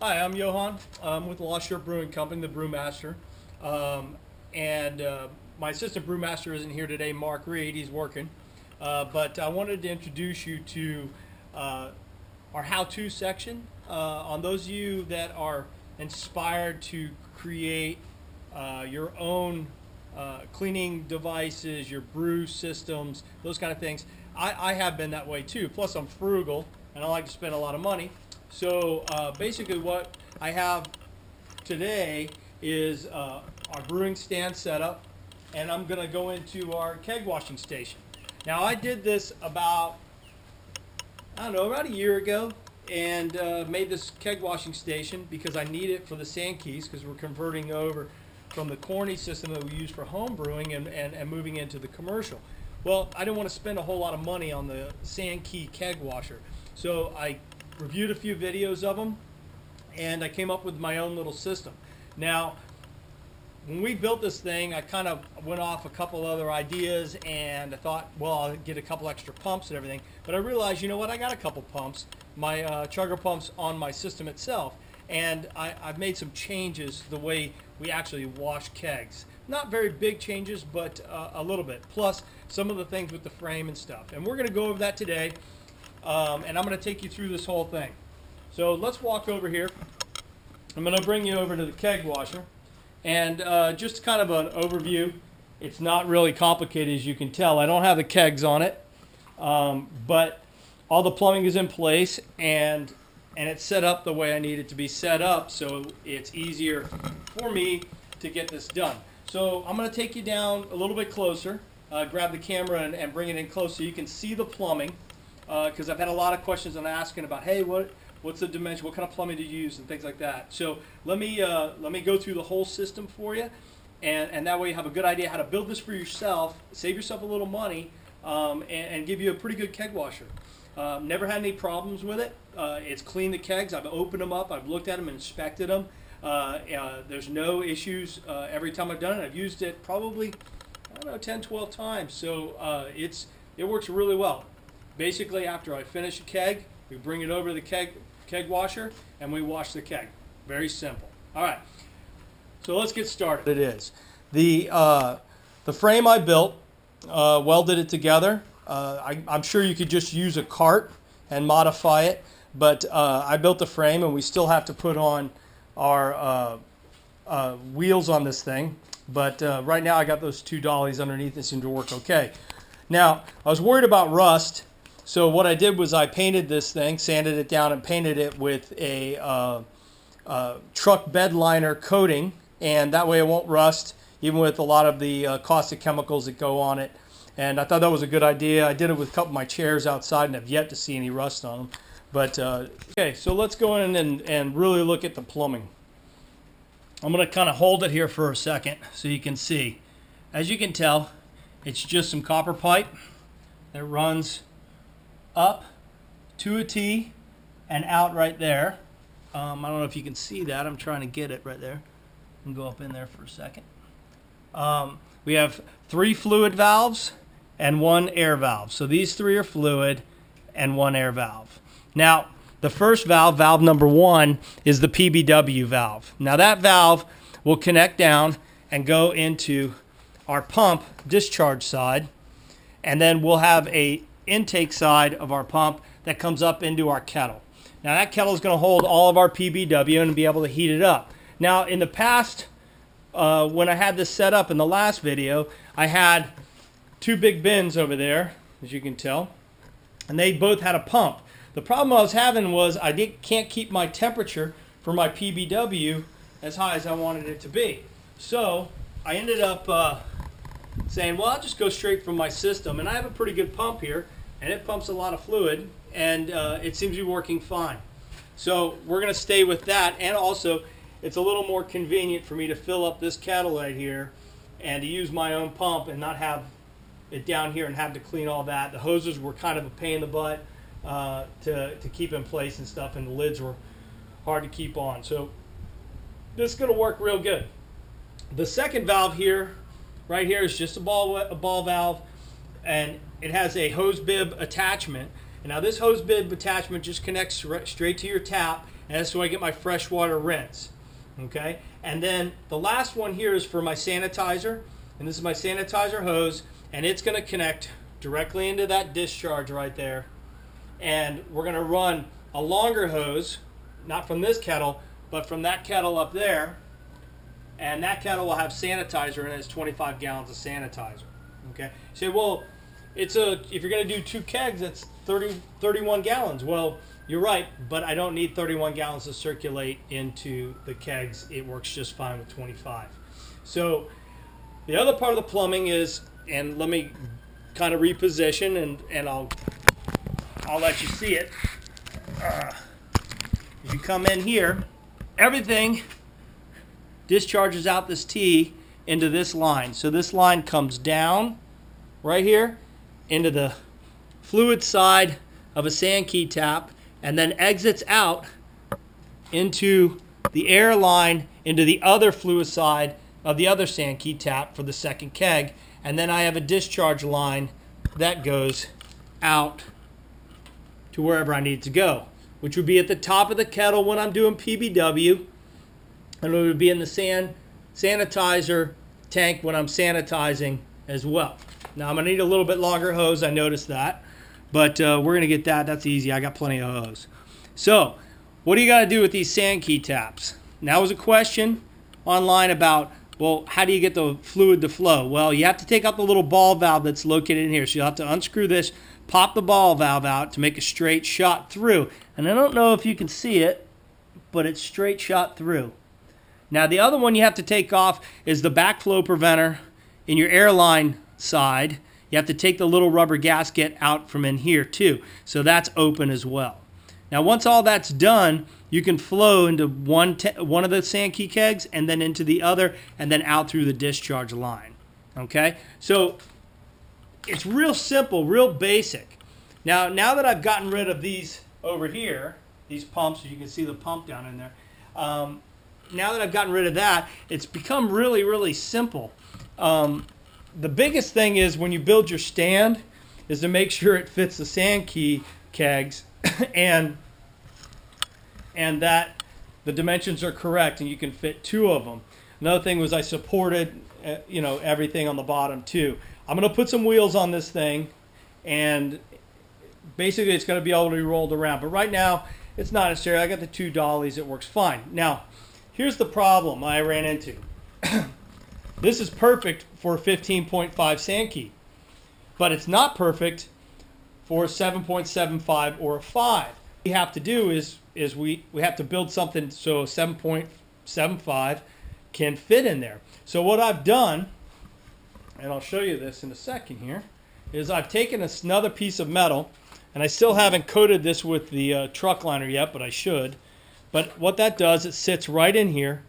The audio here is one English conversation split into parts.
Hi, I'm Johan. I'm with the Lost Shirt Brewing Company, the brewmaster. And my assistant brewmaster isn't here today, Mark Reed. He's working. But I wanted to introduce you to our how-to section. On those of you that are inspired to create your own cleaning devices, your brew systems, those kind of things. I have been that way too. Plus, I'm frugal and I like to spend a lot of money. So basically what I have today is our brewing stand setup, and I'm going to go into our keg washing station. Now I did this about a year ago, and made this keg washing station because I need it for the Sankes, because we're converting over from the corny system that we use for home brewing and moving into the commercial. Well, I didn't want to spend a whole lot of money on the Sanke keg washer, so I reviewed a few videos of them, and I came up with my own little system. Now, when we built this thing, I kind of went off a couple other ideas, and I thought, well, I'll get a couple extra pumps and everything. But I realized, you know what, I got a couple pumps, my chugger pumps on my system itself, and I've made some changes the way we actually wash kegs. Not very big changes, but a little bit. Plus, some of the things with the frame and stuff. And we're going to go over that today. And I'm going to take you through this whole thing. So let's walk over here. I'm going to bring you over to the keg washer. And just kind of an overview. It's not really complicated, as you can tell. I don't have the kegs on it. But all the plumbing is in place. And it's set up the way I need it to be set up. So it's easier for me to get this done. So I'm going to take you down a little bit closer. Grab the camera and bring it in close so you can see the plumbing. Because I've had a lot of questions on asking about, hey, what's the dimension, what kind of plumbing do you use, and things like that. So let me go through the whole system for you, and that way you have a good idea how to build this for yourself, save yourself a little money, and give you a pretty good keg washer. Never had any problems with it. It's cleaned the kegs. I've opened them up. I've looked at them and inspected them. There's no issues every time I've done it. I've used it probably, 10, 12 times. So it works really well. Basically, after I finish a keg, we bring it over to the keg washer, and we wash the keg. Very simple. All right, so let's get started. It is the frame I built, welded it together. I'm sure you could just use a cart and modify it, but I built the frame, and we still have to put on our wheels on this thing. But right now, I got those two dollies underneath. They seem to work okay. Now, I was worried about rust. So what I did was I painted this thing, sanded it down, and painted it with a truck bed liner coating, and that way it won't rust, even with a lot of the caustic chemicals that go on it. And I thought that was a good idea. I did it with a couple of my chairs outside and have yet to see any rust on them. But okay, so let's go in and really look at the plumbing. I'm going to kind of hold it here for a second so you can see. As you can tell, it's just some copper pipe that runs up to a T and out right there. I don't know if you can see that. I'm trying to get it right there. And go up in there for a second. We have 3 fluid valves and 1 air valve. So these 3 are fluid and 1 air valve. Now, the first valve, valve number 1, is the PBW valve. Now that valve will connect down and go into our pump discharge side, and then we'll have a intake side of our pump that comes up into our kettle. Now that kettle is going to hold all of our PBW and be able to heat it up. Now in the past, when I had this set up in the last video, I had 2 big bins over there, as you can tell, and they both had a pump. The problem I was having was I can't keep my temperature for my PBW as high as I wanted it to be. So I ended up saying, well, I'll just go straight from my system, and I have a pretty good pump here, and it pumps a lot of fluid, and it seems to be working fine. So we're going to stay with that, and also it's a little more convenient for me to fill up this kettle right here and to use my own pump and not have it down here and have to clean all that. The hoses were kind of a pain in the butt to keep in place and stuff, and the lids were hard to keep on. So this is going to work real good. The second valve here, right here, is just a ball valve, and it has a hose bib attachment. And now this hose bib attachment just connects straight to your tap, and that's so I get my freshwater rinse. Okay, and then the last one here is for my sanitizer, and this is my sanitizer hose, and it's going to connect directly into that discharge right there, and we're going to run a longer hose, not from this kettle, but from that kettle up there, and that kettle will have sanitizer in it. It's 25 gallons of sanitizer. Okay, you say, well, if you're going to do 2 kegs, that's 31 gallons. Well, you're right, but I don't need 31 gallons to circulate into the kegs. It works just fine with 25. So the other part of the plumbing is, and let me kind of reposition, and I'll let you see it. If you come in here, everything discharges out this T into this line. So this line comes down right here into the fluid side of a Sanke tap, and then exits out into the air line into the other fluid side of the other Sanke tap for the second keg. And then I have a discharge line that goes out to wherever I need to go, which would be at the top of the kettle when I'm doing PBW, and it would be in the sanitizer tank when I'm sanitizing as well. Now I'm going to need a little bit longer hose, I noticed that. But we're going to get that. That's easy. I got plenty of hose. So what do you got to do with these Sanke taps? Now was a question online about, well, how do you get the fluid to flow? Well, you have to take out the little ball valve that's located in here. So you'll have to unscrew this, pop the ball valve out to make a straight shot through. And I don't know if you can see it, but it's straight shot through. Now the other one you have to take off is the backflow preventer in your airline side. You have to take the little rubber gasket out from in here too. So that's open as well. Now once all that's done, you can flow into one of the Sanke kegs and then into the other and then out through the discharge line. Okay? So it's real simple, real basic. Now that I've gotten rid of these over here, these pumps, you can see the pump down in there. Now that I've gotten rid of that, it's become really, really simple. The biggest thing is when you build your stand is to make sure it fits the Sanke kegs and that the dimensions are correct and you can fit 2 of them. Another thing was I supported everything on the bottom too. I'm going to put some wheels on this thing, and basically it's going to be able to be rolled around. But right now it's not necessary. I got the 2 dollies. It works fine. Now here's the problem I ran into. This is perfect for 15.5 Sanke, but it's not perfect for 7.75 or a 5. What we have to do is we have to build something so a 7.75 can fit in there. So what I've done, and I'll show you this in a second here, is I've taken another piece of metal, and I still haven't coated this with the truck liner yet, but I should. But what that does, it sits right in here.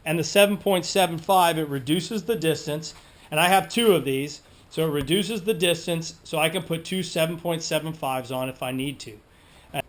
And the 7.75, it reduces the distance. And I have 2 of these, so it reduces the distance so I can put 2 7.75s on if I need to.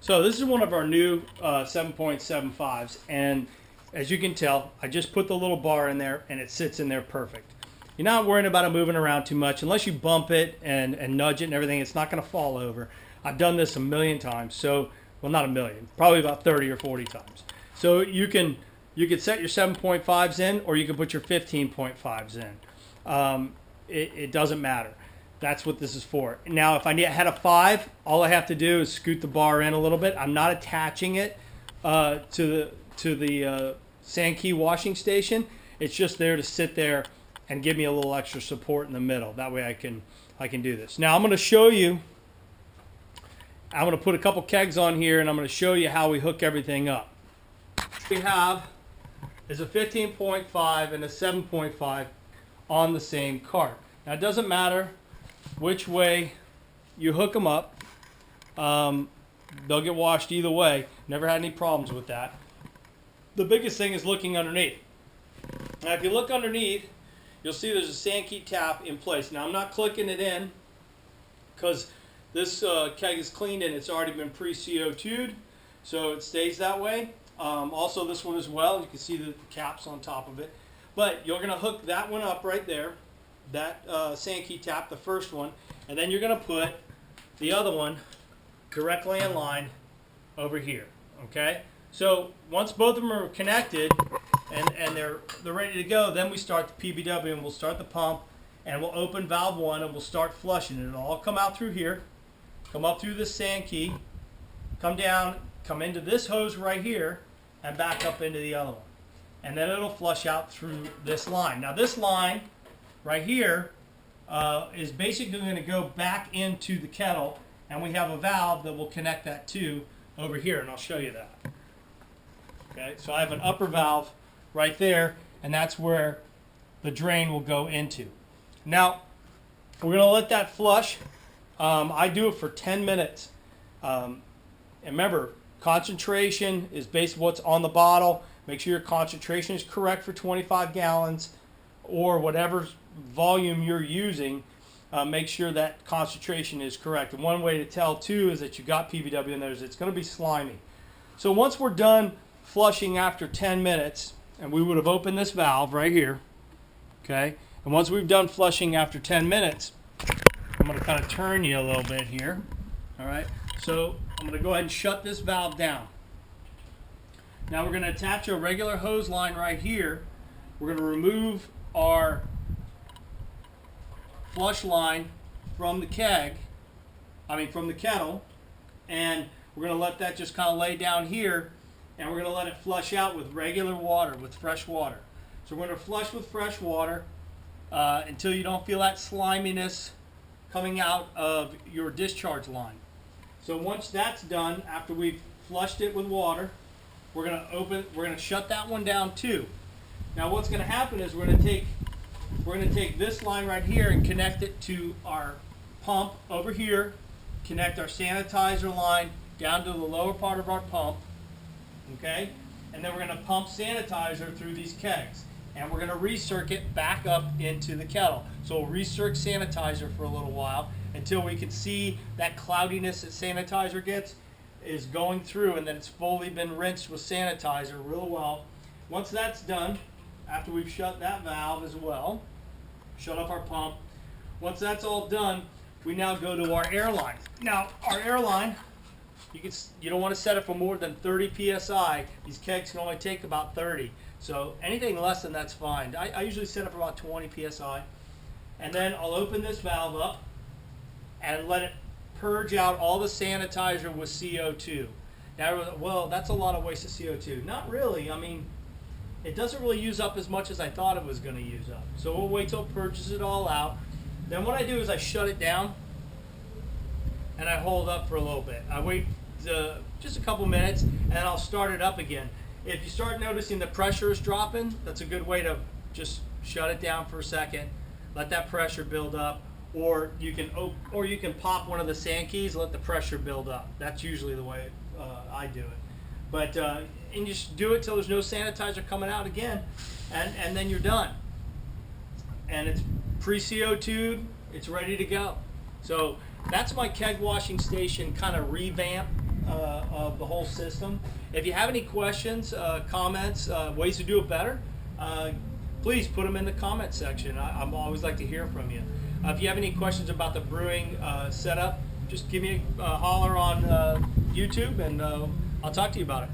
So this is one of our new 7.75s. And as you can tell, I just put the little bar in there and it sits in there perfect. You're not worrying about it moving around too much. Unless you bump it and nudge it and everything, it's not going to fall over. I've done this a million times. So, well, not a million, probably about 30 or 40 times. So you can set your 7.5s in, or you can put your 15.5s in. It doesn't matter. That's what this is for. Now, if I had a 5, all I have to do is scoot the bar in a little bit. I'm not attaching it to the Sanke washing station. It's just there to sit there and give me a little extra support in the middle. That way I can do this. Now I'm going to show you. I'm going to put a couple kegs on here, and I'm going to show you how we hook everything up. What we have is a 15.5 and a 7.5 on the same cart. Now it doesn't matter which way you hook them up. They'll get washed either way. Never had any problems with that. The biggest thing is looking underneath. Now if you look underneath, you'll see there's a Sanke tap in place. Now I'm not clicking it in because this keg is cleaned and it's already been pre-CO2'd, so it stays that way. Also this one as well, you can see the caps on top of it. But you're going to hook that one up right there, that Sanke tap, the first one, and then you're going to put the other one directly in line over here, okay? So once both of them are connected and they're ready to go, then we start the PBW and we'll start the pump and we'll open valve 1 and we'll start flushing it. It'll all come out through here, come up through this Sanke, come down, come into this hose right here, and back up into the other one. And then it'll flush out through this line. Now this line right here is basically going to go back into the kettle, and we have a valve that will connect that to over here, and I'll show you that. Okay, so I have an upper valve right there, and that's where the drain will go into. Now, we're going to let that flush. I do it for 10 minutes. And remember, concentration is based on what's on the bottle. Make sure your concentration is correct for 25 gallons or whatever volume you're using. Make sure that concentration is correct. And one way to tell too is that you got PBW in there is it's going to be slimy. So once we're done flushing after 10 minutes, and we would have opened this valve right here, okay? And once we've done flushing after 10 minutes, I'm going to kind of turn you a little bit here, all right? So I'm going to go ahead and shut this valve down. Now we're going to attach a regular hose line right here. We're going to remove our flush line from the from the kettle, and we're going to let that just kind of lay down here, and we're going to let it flush out with regular water, with fresh water. So we're going to flush with fresh water until you don't feel that sliminess coming out of your discharge line. So once that's done, after we've flushed it with water, we're going to shut that one down too. Now what's going to happen is we're going to take this line right here and connect it to our pump over here, connect our sanitizer line down to the lower part of our pump, okay? And then we're going to pump sanitizer through these kegs. And we're going to recircuit back up into the kettle. So we'll recirc sanitizer for a little while until we can see that cloudiness that sanitizer gets is going through, and then it's fully been rinsed with sanitizer real well. Once that's done, after we've shut that valve as well, shut off our pump, once that's all done, we now go to our air line. Now, our air line, you don't want to set it for more than 30 psi. These kegs can only take about 30. So anything less than that's fine. I usually set it for about 20 psi. And then I'll open this valve up and let it purge out all the sanitizer with CO2. Now, well, that's a lot of waste of CO2. Not really. I mean, it doesn't really use up as much as I thought it was going to use up. So we'll wait till it purges it all out. Then what I do is I shut it down and I hold up for a little bit. I wait just a couple minutes and then I'll start it up again. If you start noticing the pressure is dropping, that's a good way to just shut it down for a second, let that pressure build up, or you can pop one of the Sankes, let the pressure build up. That's usually the way I do it. But and you just do it till there's no sanitizer coming out again, and then you're done. And it's pre-CO2'd, it's ready to go. So that's my keg washing station kind of revamp of the whole system. If you have any questions, comments, ways to do it better, please put them in the comment section. I'm always like to hear from you. If you have any questions about the brewing setup, just give me a holler on YouTube, and I'll talk to you about it.